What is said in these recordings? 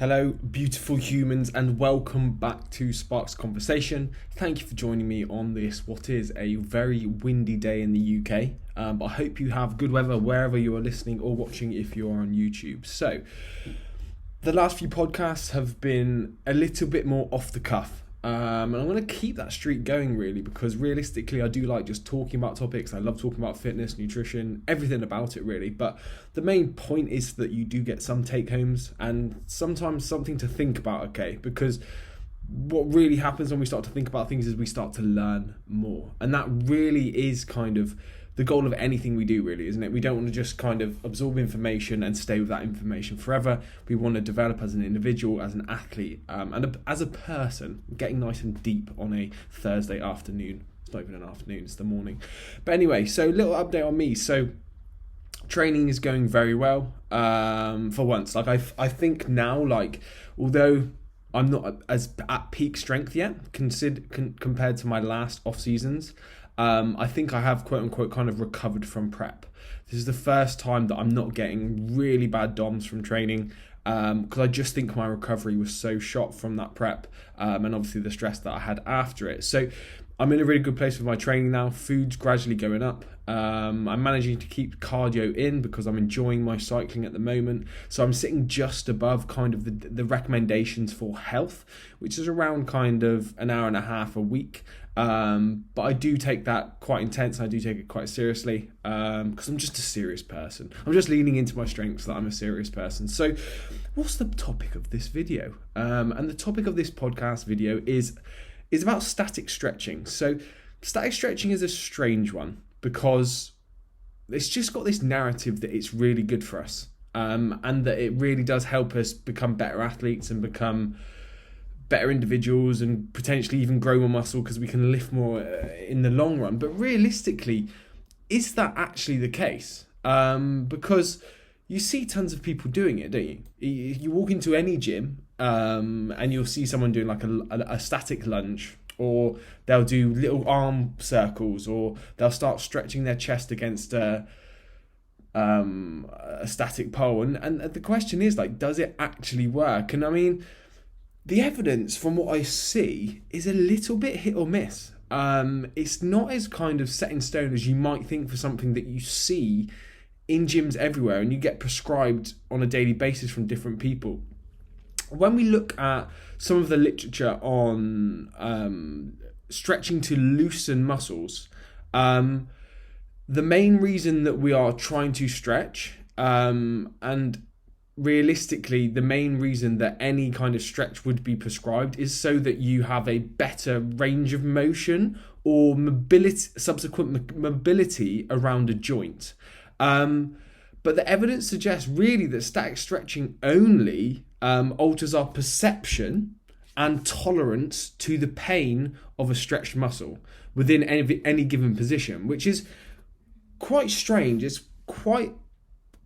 Hello, beautiful humans, and welcome back to Sparks Conversation. Thank you for joining me on this, what is a very windy day in the UK. But I hope you have good weather wherever you are listening or watching if you're on YouTube. So, the last few podcasts have been a little bit more off the cuff. And I'm going to keep that streak going really, because realistically I do like just talking about topics. I love talking about fitness, nutrition, everything about it really. But the main point is that you do get some take homes and sometimes something to think about, okay? Because what really happens when we start to think about things is we start to learn more. And that really is kind of the goal of anything we do really, isn't it? We don't want to just kind of absorb information and stay with that information forever. We want to develop as an individual, as an athlete, and as a person, getting nice and deep on a Thursday afternoon. It's not even an afternoon, it's the morning. But anyway, so little update on me. So training is going very well, for once. Like I think now, like, although I'm not as at peak strength yet, compared to my last off seasons, I think I have quote unquote kind of recovered from prep. This is the first time that I'm not getting really bad DOMs from training, because I just think my recovery was so shot from that prep, and obviously the stress that I had after it. So I'm in a really good place with my training now. Food's gradually going up. I'm managing to keep cardio in because I'm enjoying my cycling at the moment. So I'm sitting just above kind of the recommendations for health, which is around kind of an hour and a half a week. But I do take that quite intense. I do take it quite seriously, because I'm just a serious person. I'm just leaning into my strengths that I'm a serious person. So what's the topic of this video? And the topic of this podcast video is about static stretching. So static stretching is a strange one because it's just got this narrative that it's really good for us, and that it really does help us become better athletes and become better individuals and potentially even grow more muscle because we can lift more in the long run. But realistically, is that actually the case? Because you see tons of people doing it, don't you? You walk into any gym, and you'll see someone doing like a static lunge, or they'll do little arm circles, or they'll start stretching their chest against a static pole. And the question is, like, does it actually work? And I mean, the evidence from what I see is a little bit hit or miss. It's not as kind of set in stone as you might think for something that you see in gyms everywhere and you get prescribed on a daily basis from different people. When we look at some of the literature on stretching to loosen muscles, the main reason that we are trying to stretch, and realistically the main reason that any kind of stretch would be prescribed, is so that you have a better range of motion or subsequent mobility around a joint. But the evidence suggests really that static stretching only alters our perception and tolerance to the pain of a stretched muscle within any given position, which is quite strange. It's quite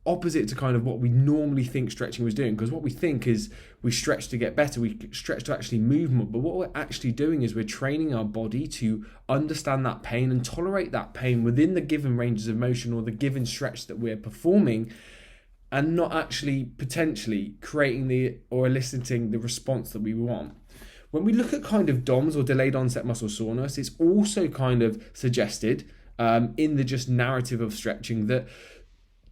opposite to kind of what we normally think stretching was doing, because what we think is we stretch to get better, we stretch to actually move more, but what we're actually doing is we're training our body to understand that pain and tolerate that pain within the given ranges of motion or the given stretch that we're performing, and not actually potentially creating or eliciting the response that we want. When we look at kind of DOMS or delayed onset muscle soreness, it's also kind of suggested in the just narrative of stretching that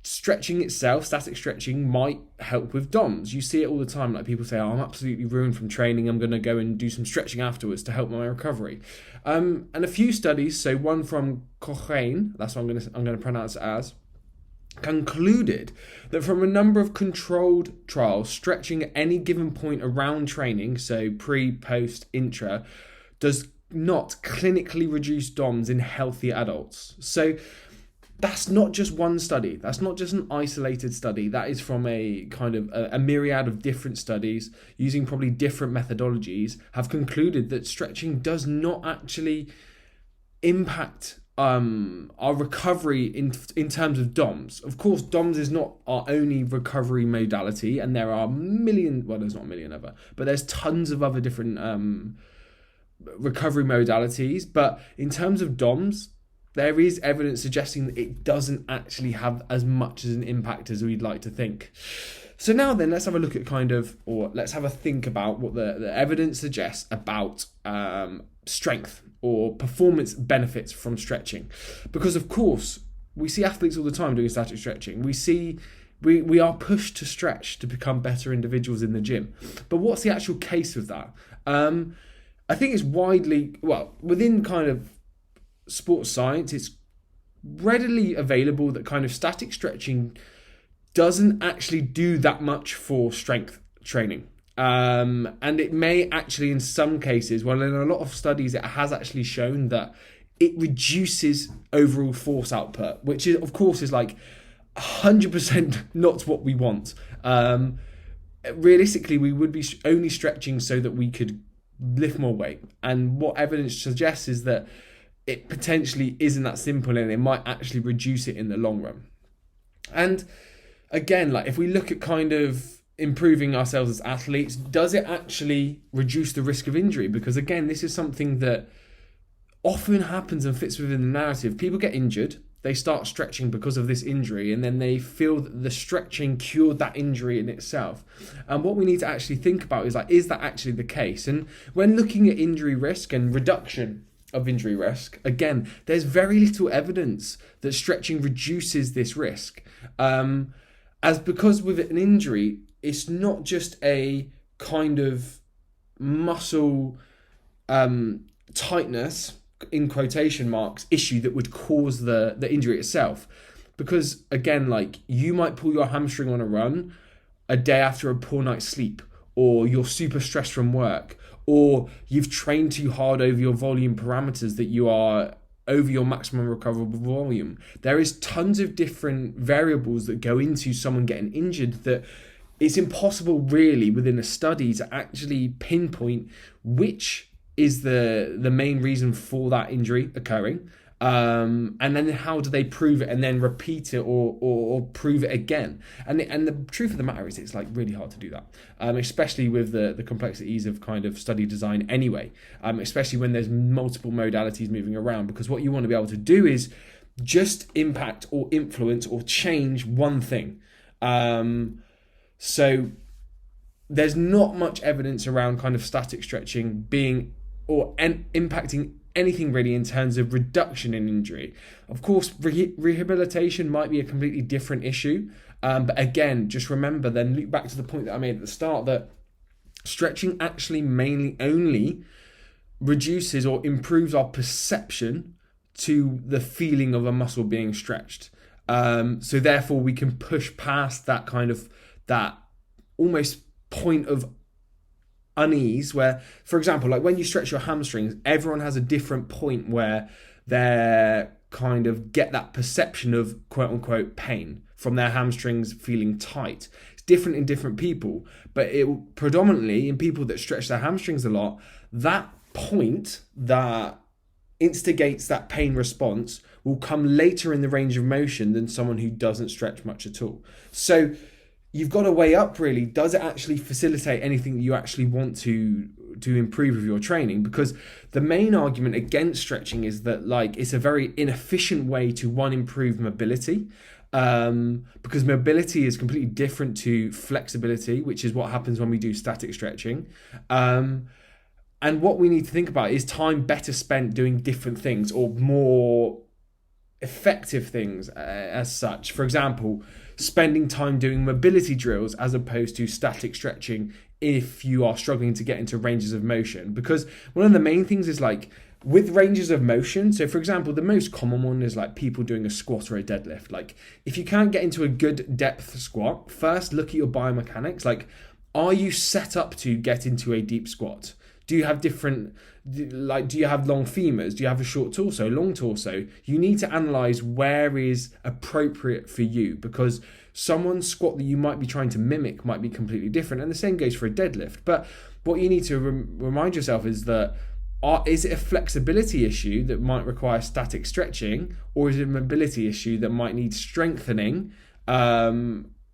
stretching itself, static stretching, might help with DOMS. You see it all the time. Like, people say, "Oh, I'm absolutely ruined from training. I'm going to go and do some stretching afterwards to help my recovery." And a few studies, so one from Cochrane, that's what I'm going to pronounce it as, concluded that from a number of controlled trials, stretching at any given point around training, so pre, post, intra, does not clinically reduce DOMS in healthy adults. So that's not just one study. That's not just an isolated study. That is from a kind of a myriad of different studies using probably different methodologies, have concluded that stretching does not actually impact our recovery in terms of DOMS. Of course, DOMS is not our only recovery modality, and there are there's not a million other, but there's tons of other different recovery modalities. But in terms of DOMS, there is evidence suggesting that it doesn't actually have as much as an impact as we'd like to think. So now then, let's have a look at let's have a think about what the evidence suggests about strength or performance benefits from stretching. Because of course, we see athletes all the time doing static stretching. We are pushed to stretch to become better individuals in the gym. But what's the actual case with that? I think it's within kind of sports science, it's readily available that kind of static stretching doesn't actually do that much for strength training. And it may actually, in some cases, in a lot of studies, it has actually shown that it reduces overall force output, which is, of course, is like 100% not what we want. Realistically, we would be only stretching so that we could lift more weight. And what evidence suggests is that it potentially isn't that simple, and it might actually reduce it in the long run. And again, like if we look at kind of improving ourselves as athletes, does it actually reduce the risk of injury? Because again, this is something that often happens and fits within the narrative. People get injured, they start stretching because of this injury, and then they feel that the stretching cured that injury in itself. And what we need to actually think about is that actually the case? And when looking at injury risk and reduction of injury risk, again, there's very little evidence that stretching reduces this risk. Because with an injury, it's not just a kind of muscle tightness, in quotation marks, issue that would cause the injury itself. Because again, like you might pull your hamstring on a run a day after a poor night's sleep, or you're super stressed from work, or you've trained too hard over your volume parameters that you are over your maximum recoverable volume. There is tons of different variables that go into someone getting injured that it's impossible really within a study to actually pinpoint which is the main reason for that injury occurring. And then how do they prove it and then repeat it or prove it again? And the truth of the matter is it's like really hard to do that, especially with the complexities of kind of study design anyway, especially when there's multiple modalities moving around, because what you want to be able to do is just impact or influence or change one thing. So there's not much evidence around kind of static stretching being impacting anything really in terms of reduction in injury. Of course, rehabilitation might be a completely different issue. But again, just remember, then loop back to the point that I made at the start, that stretching actually mainly only reduces or improves our perception to the feeling of a muscle being stretched. So therefore we can push past that kind of, that almost point of unease where, for example, like when you stretch your hamstrings, everyone has a different point where they kind of get that perception of quote unquote pain from their hamstrings feeling tight. It's different in different people, but it predominantly in people that stretch their hamstrings a lot, that point that instigates that pain response will come later in the range of motion than someone who doesn't stretch much at all. So you've got to weigh up really, does it actually facilitate anything that you actually want to improve with your training? Because the main argument against stretching is that like it's a very inefficient way to improve mobility, because mobility is completely different to flexibility, which is what happens when we do static stretching. And what we need to think about is time better spent doing different things or more effective things as such. For example, spending time doing mobility drills as opposed to static stretching if you are struggling to get into ranges of motion. Because one of the main things is like with ranges of motion, so for example, the most common one is like people doing a squat or a deadlift. Like if you can't get into a good depth squat, first look at your biomechanics. Like, are you set up to get into a deep squat? Do you have do you have long femurs? Do you have a short torso, long torso? You need to analyze where is appropriate for you, because someone's squat that you might be trying to mimic might be completely different. And the same goes for a deadlift. But what you need to remind yourself is that, is it a flexibility issue that might require static stretching, or is it a mobility issue that might need strengthening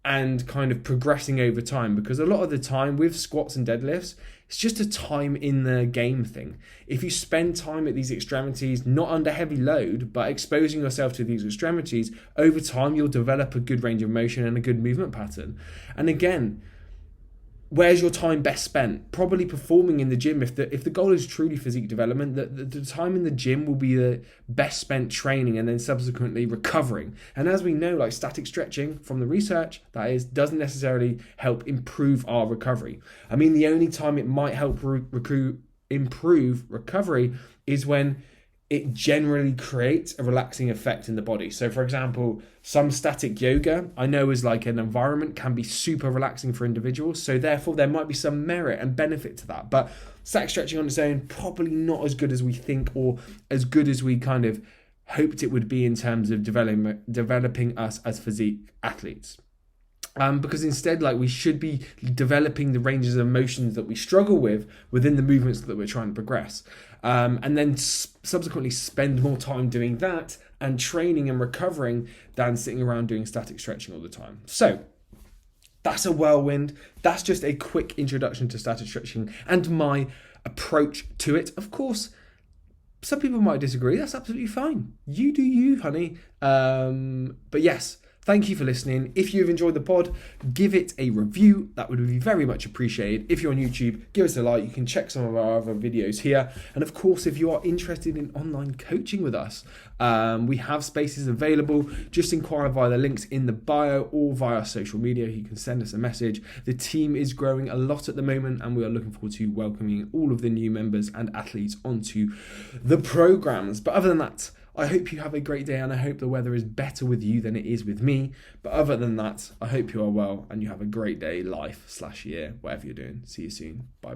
and kind of progressing over time, because a lot of the time with squats and deadlifts, it's just a time in the game thing. If you spend time at these extremities, not under heavy load, but exposing yourself to these extremities, over time you'll develop a good range of motion and a good movement pattern. And again, where's your time best spent? Probably performing in the gym. If the goal is truly physique development, the time in the gym will be the best spent training and then subsequently recovering. And as we know, like static stretching from the research, that is, doesn't necessarily help improve our recovery. I mean, the only time it might help improve recovery is when it generally creates a relaxing effect in the body. So for example, some static yoga I know as like an environment can be super relaxing for individuals. So therefore there might be some merit and benefit to that. But static stretching on its own, probably not as good as we think or as good as we kind of hoped it would be in terms of developing us as physique athletes. Because instead, like, we should be developing the ranges of motions that we struggle with within the movements that we're trying to progress, and then subsequently spend more time doing that and training and recovering than sitting around doing static stretching all the time. So that's a whirlwind. That's just a quick introduction to static stretching and my approach to it. Of course, some people might disagree. That's absolutely fine. You do you, honey. But yes, thank you for listening. If you've enjoyed the pod, give it a review. That would be very much appreciated. If you're on YouTube, give us a like. You can check some of our other videos here. And of course, if you are interested in online coaching with us, we have spaces available. Just inquire via the links in the bio or via social media. You can send us a message. The team is growing a lot at the moment, and we are looking forward to welcoming all of the new members and athletes onto the programs. But other than that, I hope you have a great day, and I hope the weather is better with you than it is with me. But other than that, I hope you are well and you have a great day, life/year, whatever you're doing. See you soon. Bye.